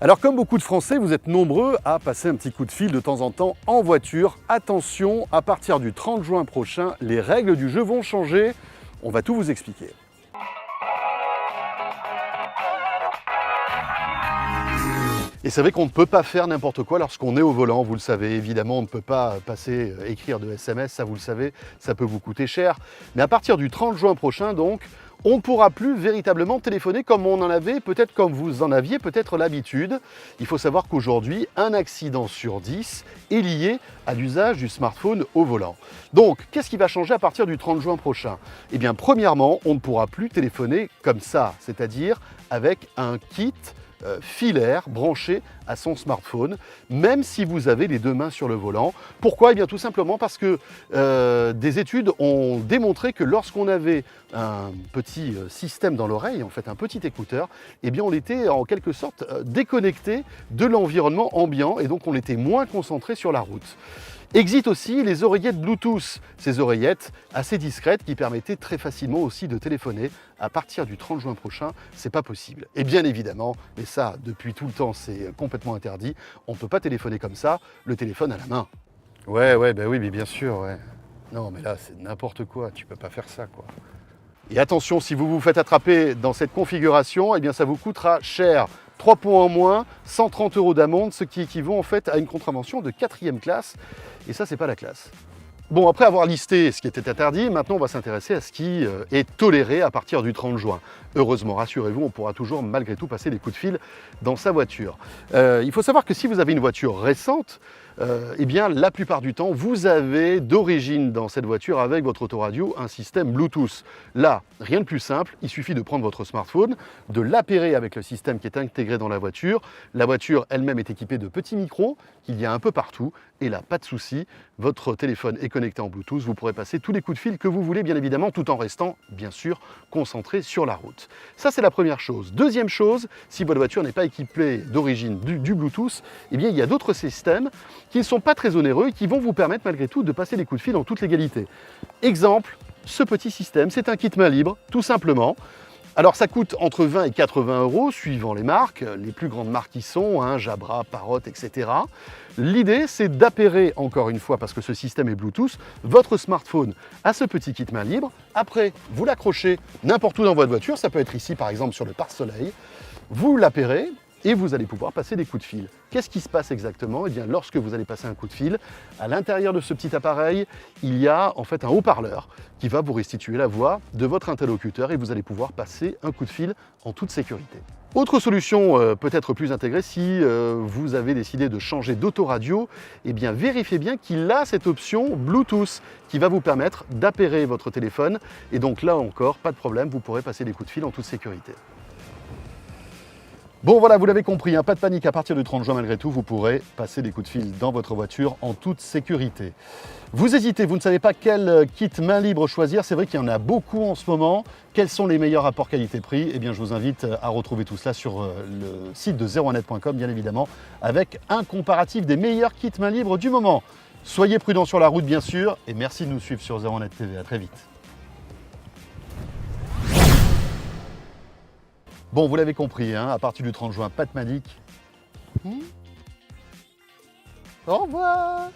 Alors comme beaucoup de Français, vous êtes nombreux à passer un petit coup de fil de temps en temps en voiture. Attention, à partir du 30 juin prochain, les règles du jeu vont changer. On va tout vous expliquer. Et c'est vrai qu'on ne peut pas faire n'importe quoi lorsqu'on est au volant, vous le savez. Évidemment, on ne peut pas écrire de SMS, ça vous le savez, ça peut vous coûter cher. Mais à partir du 30 juin prochain, donc, on ne pourra plus véritablement téléphoner comme on en avait, peut-être comme vous en aviez peut-être l'habitude. Il faut savoir qu'aujourd'hui, un accident sur 10 est lié à l'usage du smartphone au volant. Donc, qu'est-ce qui va changer à partir du 30 juin prochain? Eh bien, premièrement, on ne pourra plus téléphoner comme ça, c'est-à-dire avec un kit filaire branché à son smartphone, même si vous avez les deux mains sur le volant. Pourquoi? Eh bien tout simplement parce que des études ont démontré que lorsqu'on avait un petit système dans l'oreille, en fait un petit écouteur, eh bien on était en quelque sorte déconnecté de l'environnement ambiant et donc on était moins concentré sur la route. Exit aussi les oreillettes Bluetooth, ces oreillettes assez discrètes qui permettaient très facilement aussi de téléphoner. À partir du 30 juin prochain, c'est pas possible. Et bien évidemment, mais ça depuis tout le temps c'est complètement interdit, on ne peut pas téléphoner comme ça, le téléphone à la main. Ouais, bah oui, mais bien sûr, ouais. Non mais là c'est n'importe quoi, tu peux pas faire ça quoi. Et attention, si vous vous faites attraper dans cette configuration, eh bien ça vous coûtera cher. 3 points en moins, 130 € d'amende, ce qui équivaut en fait à une contravention de 4e classe. Et ça, c'est pas la classe. Bon, après avoir listé ce qui était interdit, maintenant on va s'intéresser à ce qui est toléré à partir du 30 juin. Heureusement, rassurez-vous, on pourra toujours malgré tout passer des coups de fil dans sa voiture. Il faut savoir que si vous avez une voiture récente, eh bien la plupart du temps, vous avez d'origine dans cette voiture avec votre autoradio un système Bluetooth. Là, rien de plus simple, il suffit de prendre votre smartphone, de l'appairer avec le système qui est intégré dans la voiture. La voiture elle-même est équipée de petits micros qu'il y a un peu partout. Et là, pas de souci, votre téléphone est connecté en Bluetooth, vous pourrez passer tous les coups de fil que vous voulez, bien évidemment, tout en restant, bien sûr, concentré sur la route. Ça, c'est la première chose. Deuxième chose, si votre voiture n'est pas équipée d'origine du Bluetooth, eh bien, il y a d'autres systèmes qui ne sont pas très onéreux et qui vont vous permettre, malgré tout, de passer des coups de fil en toute légalité. Exemple, ce petit système, c'est un kit main libre, tout simplement. Alors ça coûte entre 20 et 80 € suivant les marques, les plus grandes marques qui sont, Jabra, Parrot, etc. L'idée c'est d'appairer, encore une fois parce que ce système est Bluetooth, votre smartphone à ce petit kit main libre. Après, vous l'accrochez n'importe où dans votre voiture, ça peut être ici par exemple sur le pare-soleil, vous l'appairez et vous allez pouvoir passer des coups de fil. Qu'est-ce qui se passe exactement? Eh bien, lorsque vous allez passer un coup de fil, à l'intérieur de ce petit appareil, il y a en fait un haut-parleur qui va vous restituer la voix de votre interlocuteur et vous allez pouvoir passer un coup de fil en toute sécurité. Autre solution peut-être plus intégrée, si vous avez décidé de changer d'autoradio, eh bien vérifiez bien qu'il a cette option Bluetooth qui va vous permettre d'appairer votre téléphone et donc là encore, pas de problème, vous pourrez passer des coups de fil en toute sécurité. Bon voilà, vous l'avez compris, pas de panique, à partir du 30 juin malgré tout, vous pourrez passer des coups de fil dans votre voiture en toute sécurité. Vous hésitez, vous ne savez pas quel kit main libre choisir, c'est vrai qu'il y en a beaucoup en ce moment. Quels sont les meilleurs rapports qualité-prix? Eh bien je vous invite à retrouver tout cela sur le site de zeronet.com bien évidemment, avec un comparatif des meilleurs kits main libre du moment. Soyez prudents sur la route bien sûr, et merci de nous suivre sur Zeronet TV, à très vite. Bon, vous l'avez compris, à partir du 30 juin, pas de panique. Au revoir.